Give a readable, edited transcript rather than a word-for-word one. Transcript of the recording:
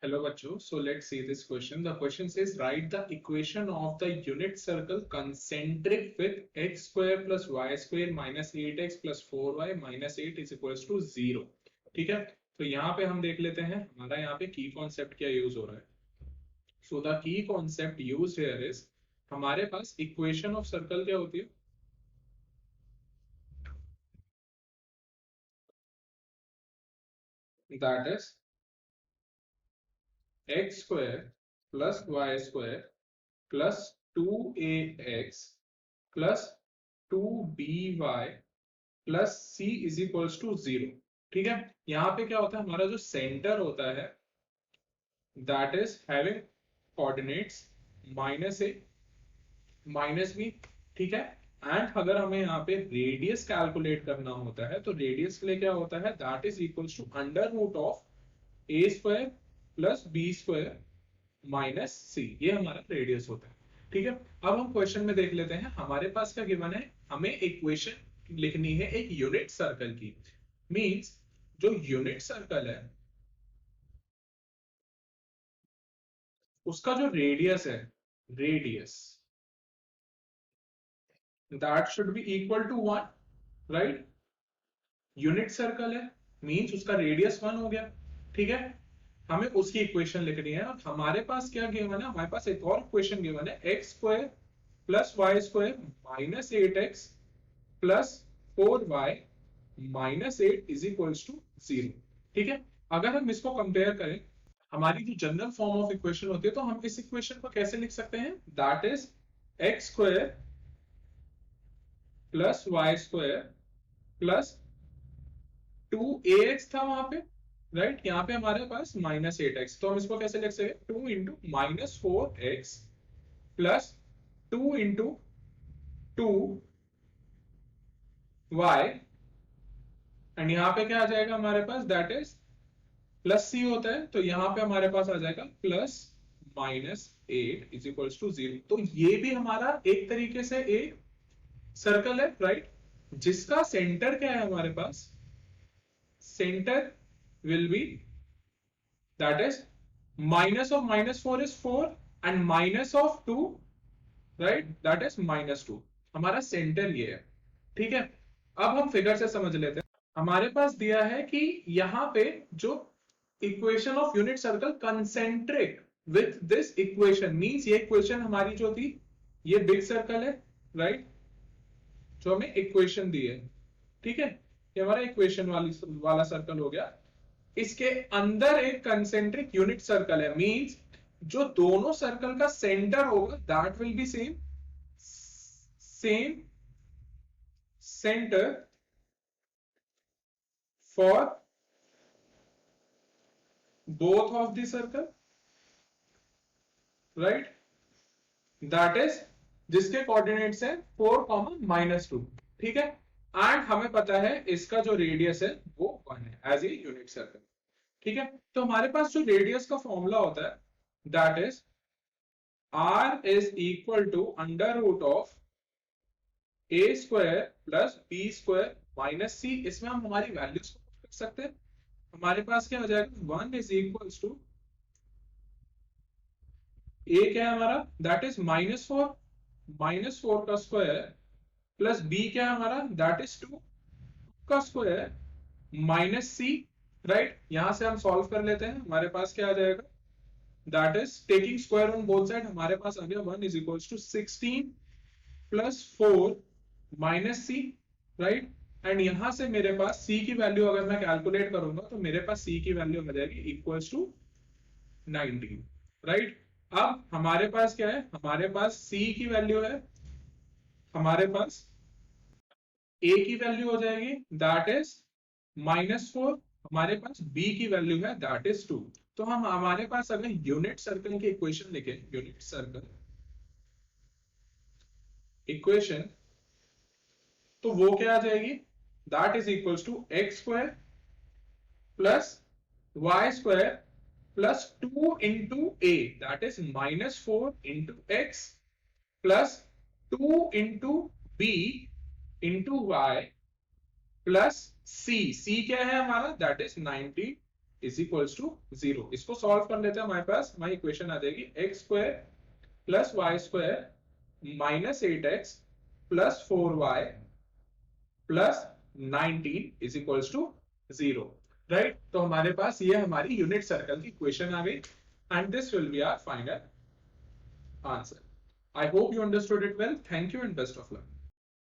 Hello बच्चों, so let's see this question. The question says write the equation of the unit circle concentric with x square plus y square minus 8x plus 4y minus 8 is equals to 0. ठीक है, तो यहाँ पे हम देख लेते हैं हमारा यहाँ पे की कॉन्सेप्ट क्या यूज हो रहा है. So the key concept used here is हमारे पास इक्वेशन ऑफ सर्कल क्या होती है. That is x square plus y square plus 2ax plus 2by plus c is equals to 0. ठीक है, यहाँ पे क्या होता है हमारा जो सेंटर होता है that is having coordinates minus A minus B. ठीक है, एंड अगर हमें यहाँ पे रेडियस कैलकुलेट करना होता है तो रेडियस के लिए क्या होता है that is equals to under root of A square plus B square minus C. ये हमारा रेडियस होता है. ठीक है, अब हम क्वेश्चन में देख लेते हैं हमारे पास क्या गिवन है. हमें इक्वेशन लिखनी है एक यूनिट सर्कल की. मींस जो यूनिट सर्कल है उसका जो रेडियस है radius that should be equal to 1. Right, unit circle है मींस उसका रेडियस 1 हो गया. ठीक है, हमें उसकी इक्वेशन लिखनी है. और हमारे पास क्या गिवन है, हमारे पास एक और इक्वेशन गिवन है x square plus y square minus 8x plus 4y minus 8 is equals to 0. ठीक है, अगर हम इसको कंपेयर करें हमारी जो जनरल फॉर्म ऑफ इक्वेशन होती है तो हम इस इक्वेशन को कैसे लिख सकते हैं that is x square plus y square plus 2ax था वहां पे. राइट, यहाँ पे हमारे पास माइनस 8x, तो हम इसको कैसे लिख सकते हैं 2 into minus 4x plus 2 into 2y and यहाँ पे क्या आ जाएगा हमारे पास दैट इज प्लस c होता है तो यहाँ पे हमारे पास आ जाएगा plus minus 8 is equals to 0. तो ये भी हमारा एक तरीके से एक सर्कल है. राइट, जिसका सेंटर क्या है हमारे पास centre will be that is minus of minus 4 is 4 and minus of 2 right that is minus 2. हमारा सेंटर ये है. ठीक है, अब हम फिगर से समझ लेते हैं. हमारे पास दिया है कि यहाँ पे जो equation of unit circle concentric with this equation means ये इक्वेशन हमारी जो थी ये बिग सर्कल है. राइट, जो हमें इक्वेशन दी है. ठीक है, ये हमारा इक्वेशन वाला सर्कल हो गया. इसके अंदर एक कंसेंट्रिक यूनिट सर्कल है मींस जो दोनों सर्कल का सेंटर होगा that will be same centre for both of the circle. Right, that is जिसके कोऑर्डिनेट्स है 4, -2. ठीक है, एंड हमें पता है इसका जो रेडियस है वो 1 है एज ए यूनिट सर्कल. ठीक है, तो हमारे पास जो रेडियस का फॉर्मूला होता है that is r is equal to under root of a square plus b square minus c. इसमें हम हमारी वैल्यूज को रख सकते हैं. हमारे पास क्या हो जाएगा 1 इज इक्वल टू a क्या है हमारा दैट इज -4 का स्क्वायर प्लस b क्या है हमारा दैट इज 2 का स्क्वायर माइनस c. राइट, यहां से हम सॉल्व कर लेते हैं. हमारे पास क्या आ जाएगा that is taking square on both side हमारे पास आ गया 1 is equals to 16 plus 4 minus c. Right, and यहां से मेरे पास c की वैल्यू अगर मैं कैलकुलेट करूंगा तो मेरे पास c की वैल्यू आ जाएगी इक्वल्स टू 19. राइट, अब हमारे पास क्या है हमारे पास c की वैल्यू है हमारे पास a की वैल्यू हो जाएगी दैट इज -4. हमारे पास b की वैल्यू है दैट इज 2. तो हम हमारे पास अगर यूनिट सर्कल की इक्वेशन लिखें यूनिट सर्कल इक्वेशन तो वो क्या आ जाएगी that is equals to x square plus y square plus 2 into A that is -4 into x plus 2 into B into y plus c. c क्या है हमारा that is 90 is equals to 0। इसको solve कर लेते हैं, हमारे पास हमारी इक्वेशन आ जाएगी x square plus y square minus 8x plus 4y plus 19 is equals to 0, right. तो हमारे पास ये हमारी यूनिट सर्कल की इक्वेशन आ गई and this will be our final answer. I hope you understood it well. Thank you and best of luck.